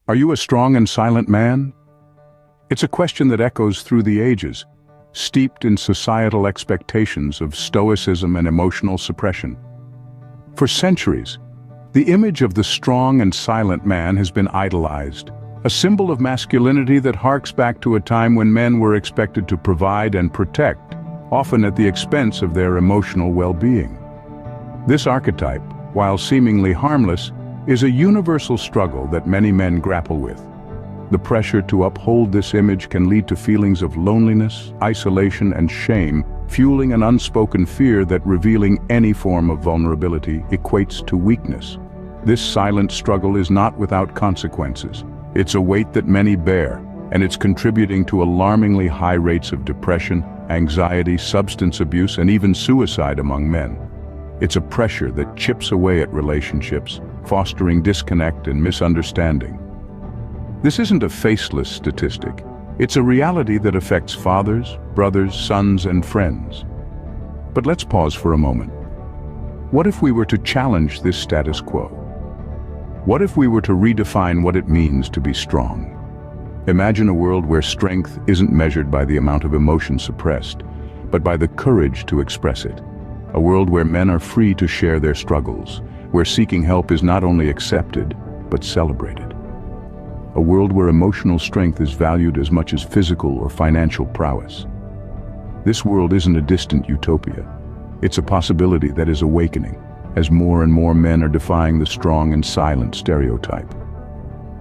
Are you a strong and silent man? It's a question that echoes through the ages, steeped in societal expectations of stoicism and emotional suppression. For centuries, the image of the strong and silent man has been idolized, a symbol of masculinity that harks back to a time when men were expected to provide and protect, often at the expense of their emotional well-being. This archetype, while seemingly harmless, is a universal struggle that many men grapple with. The pressure to uphold this image can lead to feelings of loneliness, isolation, and shame, fueling an unspoken fear that revealing any form of vulnerability equates to weakness. This silent struggle is not without consequences. It's a weight that many bear, and it's contributing to alarmingly high rates of depression, anxiety, substance abuse, and even suicide among men. It's a pressure that chips away at relationships, fostering disconnect and misunderstanding. This isn't a faceless statistic. It's a reality that affects fathers, brothers, sons, and friends. But let's pause for a moment. What if we were to challenge this status quo? What if we were to redefine what it means to be strong? Imagine a world where strength isn't measured by the amount of emotion suppressed, but by the courage to express it. A world where men are free to share their struggles, where seeking help is not only accepted, but celebrated. A world where emotional strength is valued as much as physical or financial prowess. This world isn't a distant utopia. It's a possibility that is awakening, as more and more men are defying the strong and silent stereotype.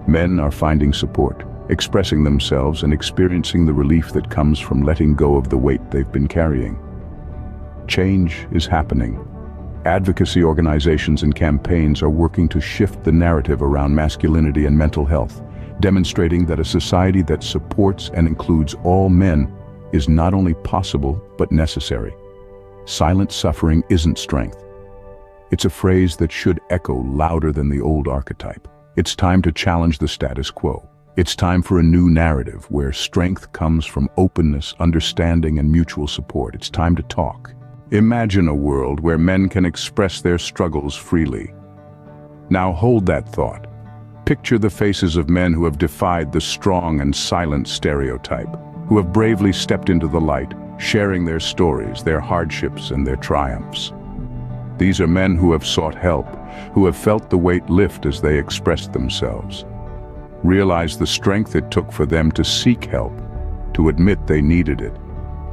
Men are finding support, expressing themselves and experiencing the relief that comes from letting go of the weight they've been carrying. Change is happening. Advocacy organizations and campaigns are working to shift the narrative around masculinity and mental health, demonstrating that a society that supports and includes all men is not only possible but necessary. Silent suffering isn't strength. It's a phrase that should echo louder than the old archetype. It's time to challenge the status quo. It's time for a new narrative where strength comes from openness, understanding, and mutual support. It's time to talk. Imagine a world where men can express their struggles freely. Now hold that thought. Picture the faces of men who have defied the strong and silent stereotype, who have bravely stepped into the light, sharing their stories, their hardships, and their triumphs. These are men who have sought help, who have felt the weight lift as they expressed themselves. Realize the strength it took for them to seek help, to admit they needed it.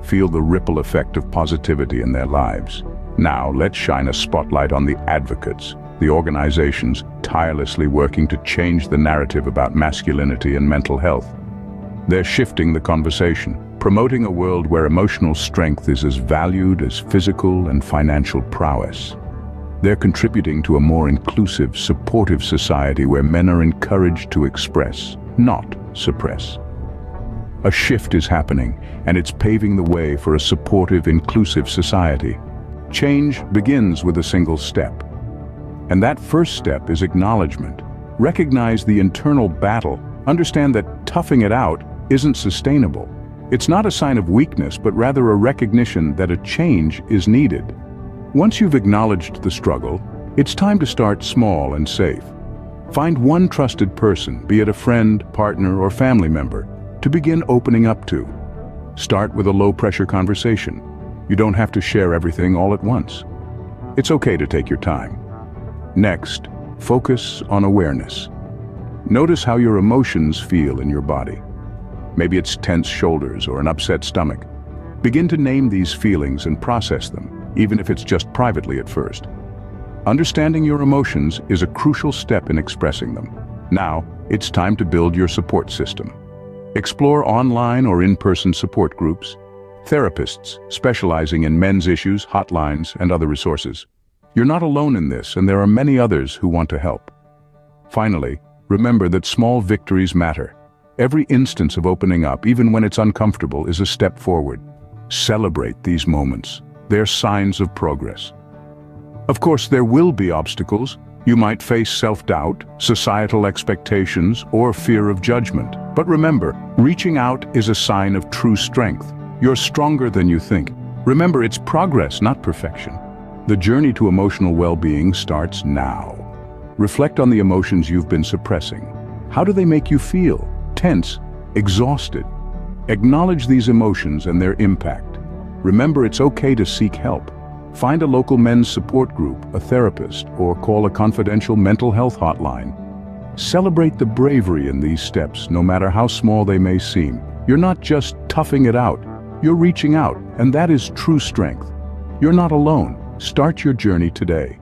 Feel the ripple effect of positivity in their lives. Now let's shine a spotlight on the advocates, the organizations tirelessly working to change the narrative about masculinity and mental health. They're shifting the conversation, promoting a world where emotional strength is as valued as physical and financial prowess. They're contributing to a more inclusive, supportive society where men are encouraged to express, not suppress. A shift is happening, and it's paving the way for a supportive, inclusive society. Change begins with a single step. And that first step is acknowledgement. Recognize the internal battle. Understand that toughing it out isn't sustainable. It's not a sign of weakness, but rather a recognition that a change is needed. Once you've acknowledged the struggle, it's time to start small and safe. Find one trusted person, be it a friend, partner, or family member, to begin opening up to. Start with a low-pressure conversation. You don't have to share everything all at once. It's okay to take your time. Next, focus on awareness. Notice how your emotions feel in your body. Maybe it's tense shoulders or an upset stomach. Begin to name these feelings and process them, even if it's just privately at first. Understanding your emotions is a crucial step in expressing them. Now, it's time to build your support system. Explore online or in-person support groups, therapists specializing in men's issues, hotlines, and other resources. You're not alone in this, and there are many others who want to help. Finally, remember that small victories matter. Every instance of opening up, even when it's uncomfortable, is a step forward. Celebrate these moments. They're signs of progress. Of course, there will be obstacles. You might face self-doubt, societal expectations, or fear of judgment. But remember, reaching out is a sign of true strength. You're stronger than you think. Remember, it's progress, not perfection. The journey to emotional well-being starts now. Reflect on the emotions you've been suppressing. How do they make you feel? Tense? Exhausted? Acknowledge these emotions and their impact. Remember, it's okay to seek help. Find a local men's support group, a therapist, or call a confidential mental health hotline. Celebrate the bravery in these steps, no matter how small they may seem. You're not just toughing it out, you're reaching out, and that is true strength. You're not alone. Start your journey today.